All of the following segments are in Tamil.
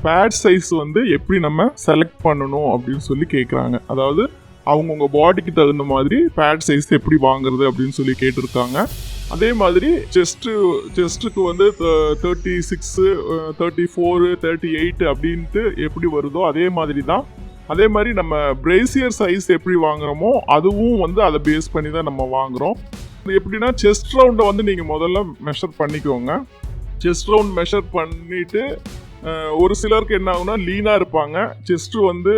பேட் சைஸ் வந்து எப்படி நம்ம செலக்ட் பண்ணணும் அப்படின்னு சொல்லி கேட்குறாங்க. அதாவது அவங்கவுங்க பாடிக்கு தகுந்த மாதிரி பேட் சைஸ் எப்படி வாங்குறது அப்படின்னு சொல்லி கேட்டிருக்காங்க. அதே மாதிரி செஸ்ட்டுக்கு வந்து 36, 34, 38 அப்படின்ட்டு எப்படி வருதோ அதே மாதிரி தான். அதே மாதிரி நம்ம பிரேசியர் சைஸ் எப்படி வாங்குறோமோ அதுவும் வந்து அதை பேஸ் பண்ணி தான் நம்ம வாங்குகிறோம். எப்படின்னா செஸ்ட் ரவுண்டை வந்து நீங்கள் முதல்ல மெஷர் பண்ணிக்கோங்க. செஸ்ட் ரவுண்ட் மெஷர் பண்ணிவிட்டு ஒரு சிலருக்கு என்ன ஆகுனா லீனாக இருப்பாங்க, செஸ்ட்டு வந்து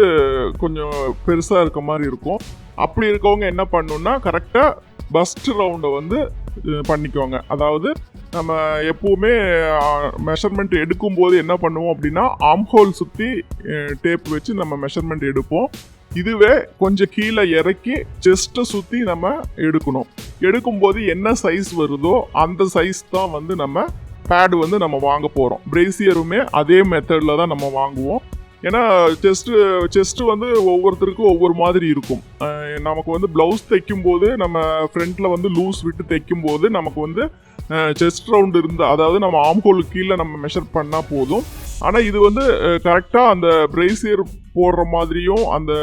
கொஞ்சம் பெருசாக இருக்க மாதிரி இருக்கும். அப்படி இருக்கவங்க என்ன பண்ணணுன்னா கரெக்டாக பஸ்ட் ரவுண்டை வந்து பண்ணிக்கோங்க. அதாவது நம்ம எப்போவுமே மெஷர்மெண்ட் எடுக்கும்போது என்ன பண்ணுவோம் அப்படின்னா ஆம்ஹோல் சுற்றி டேப் வச்சு நம்ம மெஷர்மெண்ட் எடுப்போம். இதுவே கொஞ்சம் கீழே இறக்கி செஸ்ட்டை சுற்றி நம்ம எடுக்கணும். எடுக்கும்போது என்ன சைஸ் வருதோ அந்த சைஸ் தான் வந்து நம்ம பேடு வந்து நம்ம வாங்க போகிறோம். பிரேசியருமே அதே மெத்தடில் தான் நம்ம வாங்குவோம். ஏன்னா செஸ்ட்டு வந்து ஒவ்வொருத்தருக்கும் ஒவ்வொரு மாதிரி இருக்கும். நமக்கு வந்து ப்ளவுஸ் தைக்கும்போது நம்ம ஃப்ரண்ட்டில் வந்து லூஸ் விட்டு தைக்கும்போது நமக்கு வந்து செஸ்ட் ரவுண்டு இருந்தால், அதாவது நம்ம ஆம்ஹோலுக்கு கீழே நம்ம மெஷர் பண்ணால் போதும். ஆனால் இது வந்து கரெக்டாக அந்த பிரேசியர் போடுற மாதிரியும் அந்த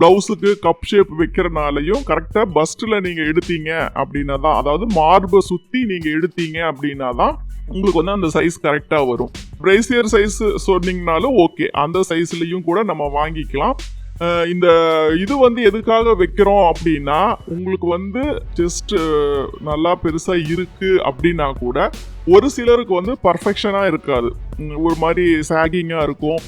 ப்ளவுஸுக்கு கப் ஷேப் வைக்கிறனாலையும் கரெக்டாக பஸ்ட்டில் நீங்கள் எடுத்தீங்க அப்படின்னா தான், அதாவது மார்பை சுற்றி நீங்கள் எடுத்தீங்க அப்படின்னா தான் உங்களுக்கு வந்து அந்த சைஸ் கரெக்டாக வரும். பிரேசியர் சைஸ் சொன்னீங்கனாலும் ஓகே, அந்த சைஸ்லையும் கூட நம்ம வாங்கிக்கலாம். இந்த இது வந்து எதுக்காக வைக்கிறோம் அப்படின்னா உங்களுக்கு வந்து ஜஸ்ட் நல்லா பெருசாக இருக்குது அப்படின்னா கூட ஒரு சிலருக்கு வந்து பர்ஃபெக்ஷனாக இருக்காது, ஒரு மாதிரி சாகிங்காக இருக்கும்.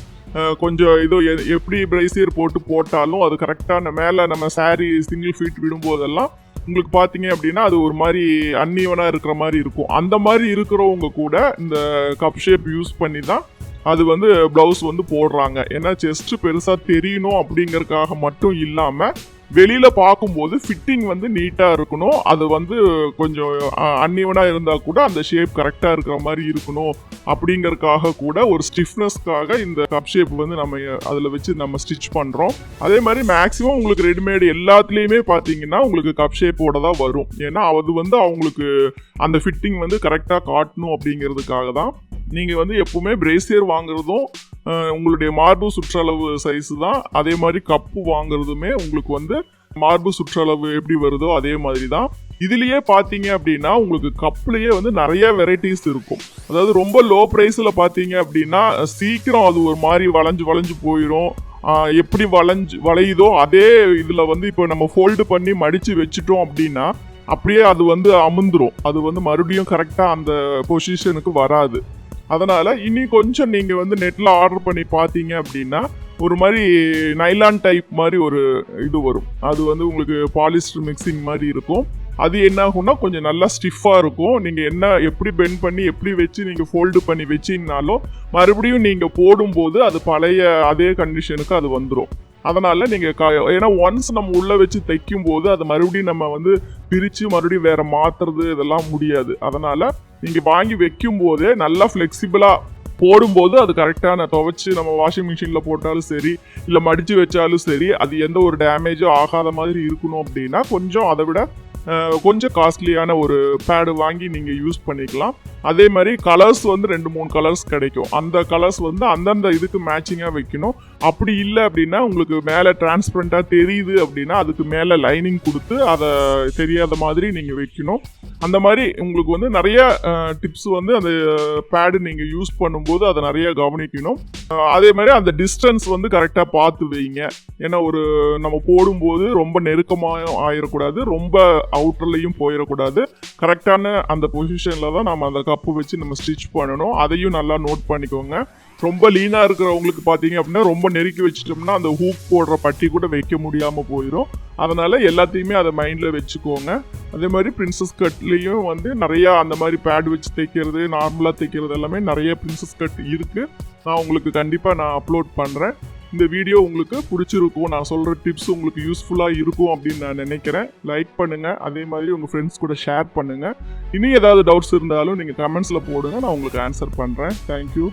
கொஞ்சம் இதோ எப்படி பிரேசியர் போட்டாலும் அது கரெக்டான மேலே நம்ம சாரீ சிங்கிள் ஃபீட் விடும்போதெல்லாம் உங்களுக்கு பார்த்தீங்க அப்படின்னா அது ஒரு மாதிரி அன்ஈவனாக இருக்கிற மாதிரி இருக்கும். அந்த மாதிரி இருக்கிறவங்க கூட இந்த கப் ஷேப் யூஸ் பண்ணி தான் அது வந்து ப்ளவுஸ் வந்து போடுறாங்க. ஏன்னா செஸ்ட்டு பெருசாக தெரியணும் அப்படிங்கறதுக்காக மட்டும் இல்லாமல் வெளியில் பார்க்கும்போது ஃபிட்டிங் வந்து நீட்டாக இருக்கணும். அது வந்து கொஞ்சம் அன்ஈவனாக இருந்தால் கூட அந்த ஷேப் கரெக்டாக இருக்கிற மாதிரி இருக்கணும் அப்படிங்கறதுக்காக கூட ஒரு ஸ்டிஃப்னஸ்க்காக இந்த கப் ஷேப் வந்து நம்ம அதில் வச்சு நம்ம ஸ்டிச் பண்ணுறோம். அதே மாதிரி மேக்ஸிமம் உங்களுக்கு ரெடிமேடு எல்லாத்துலேயுமே பார்த்தீங்கன்னா உங்களுக்கு கப் ஷேப்போட தான் வரும். ஏன்னா அது வந்து அவங்களுக்கு அந்த ஃபிட்டிங் வந்து கரெக்டாக காட்டணும் அப்படிங்கிறதுக்காக தான். நீங்கள் வந்து எப்பவுமே பிரேசியர் வாங்குறதும் உங்களுடைய மார்பு சுற்றளவு சைஸு தான். அதே மாதிரி கப்பு வாங்குறதுமே உங்களுக்கு வந்து மார்பு சுற்றளவு எப்படி வருதோ அதே மாதிரி தான். இதுலேயே பார்த்தீங்க அப்படின்னா உங்களுக்கு கப்லேயே வந்து நிறைய வெரைட்டிஸ் இருக்கும். அதாவது ரொம்ப லோ ப்ரைஸில் பார்த்தீங்க அப்படின்னா சீக்கிரம் அது ஒரு மாதிரி வளைஞ்சு போயிடும். எப்படி வளையுதோ அதே இதில் வந்து இப்போ நம்ம ஃபோல்டு பண்ணி மடித்து வச்சுட்டோம் அப்படின்னா அப்படியே அது வந்து அமுந்துரும். அது வந்து மறுபடியும் கரெக்டாக அந்த பொசிஷனுக்கு வராது. அதனால் இனி கொஞ்சம் நீங்கள் வந்து நெட்டில் ஆர்டர் பண்ணி பார்த்தீங்க அப்படின்னா ஒரு மாதிரி நைலான் டைப் மாதிரி ஒரு இது வரும். அது வந்து உங்களுக்கு பாலிஸ்டர் மிக்சிங் மாதிரி இருக்கும். அது என்ன ஆகும்னா கொஞ்சம் நல்லா ஸ்டிஃபாக இருக்கும். நீங்கள் எப்படி பெண்ட் பண்ணி எப்படி வச்சு நீங்கள் ஃபோல்டு பண்ணி வச்சிங்கனாலும் மறுபடியும் நீங்கள் போடும்போது அது பழைய அதே கண்டிஷனுக்கு அது வந்துடும். அதனால் நீங்கள் ஏன்னா ஒன்ஸ் நம்ம உள்ளே வச்சு தைக்கும் போது அது மறுபடியும் நம்ம வந்து பிரித்து மறுபடியும் வேறு மாற்றுறது இதெல்லாம் முடியாது. அதனால் நீங்கள் வாங்கி வைக்கும் போதே நல்லா ஃப்ளெக்சிபிளாக போடும்போது அது கரெக்டான துவைச்சி நம்ம வாஷிங் மிஷினில் போட்டாலும் சரி இல்லை மடித்து வச்சாலும் சரி அது எந்த ஒரு டேமேஜும் ஆகாத மாதிரி இருக்கணும் அப்படின்னா கொஞ்சம் அதை விட கொஞ்சம் காஸ்ட்லியான ஒரு பேடு வாங்கி நீங்கள் யூஸ் பண்ணிக்கலாம். அதே மாதிரி கலர்ஸ் வந்து 2-3 கலர்ஸ் கிடைக்கும். அந்த கலர்ஸ் வந்து அந்தந்த இதுக்கு மேட்சிங்காக வைக்கணும். அப்படி இல்லை அப்படின்னா உங்களுக்கு மேலே டிரான்ஸ்பரண்ட்டாக தெரியுது அப்படின்னா அதுக்கு மேலே லைனிங் கொடுத்து அதை தெரியாத மாதிரி நீங்கள் வைக்கணும். அந்த மாதிரி உங்களுக்கு வந்து நிறைய டிப்ஸ் வந்து அந்த பேடு நீங்கள் யூஸ் பண்ணும்போது அதை நிறைய கவனிக்கணும். அதே மாதிரி அந்த டிஸ்டன்ஸ் வந்து கரெக்டாக பார்த்து வைங்க. ஏன்னா ஒரு நம்ம போடும்போது ரொம்ப நெருக்கமாக ஆயிடக்கூடாது, ரொம்ப அவுட்டர்லையும் போயிடக்கூடாது. கரெக்டான அந்த பொசிஷனில் தான் நம்ம அந்த கப்பு வச்சு நம்ம ஸ்டிச் பண்ணணும். அதையும் நல்லா நோட் பண்ணிக்கோங்க. ரொம்ப லீனாக இருக்கிறவங்களுக்கு பார்த்தீங்க அப்படின்னா ரொம்ப நெருக்கி வச்சிட்டோம்னா அந்த ஹூக் போடுற பட்டி கூட வைக்க முடியாமல் போயிடும். அதனால் எல்லாத்தையுமே அதை மைண்டில் வச்சுக்கோங்க. அதே மாதிரி பிரின்சஸ் கட்லேயும் வந்து நிறையா அந்த மாதிரி பேட் வச்சு தைக்கிறது நார்மலாக தைக்கிறது எல்லாமே நிறைய பிரின்சஸ் கட் இருக்குது. நான் உங்களுக்கு கண்டிப்பாக அப்லோட் பண்ணுறேன். இந்த வீடியோ உங்களுக்கு பிடிச்சிருக்கும், நான் சொல்கிற டிப்ஸ் உங்களுக்கு யூஸ்ஃபுல்லாக இருக்கும் அப்படின்னு நான் நினைக்கிறேன். லைக் பண்ணுங்கள், அதே மாதிரி உங்கள் ஃப்ரெண்ட்ஸ் கூட ஷேர் பண்ணுங்கள். இனி ஏதாவது டவுட்ஸ் இருந்தாலும் நீங்கள் கமெண்ட்ஸில் போடுங்க, நான் உங்களுக்கு ஆன்சர் பண்ணுறேன். தேங்க்யூ.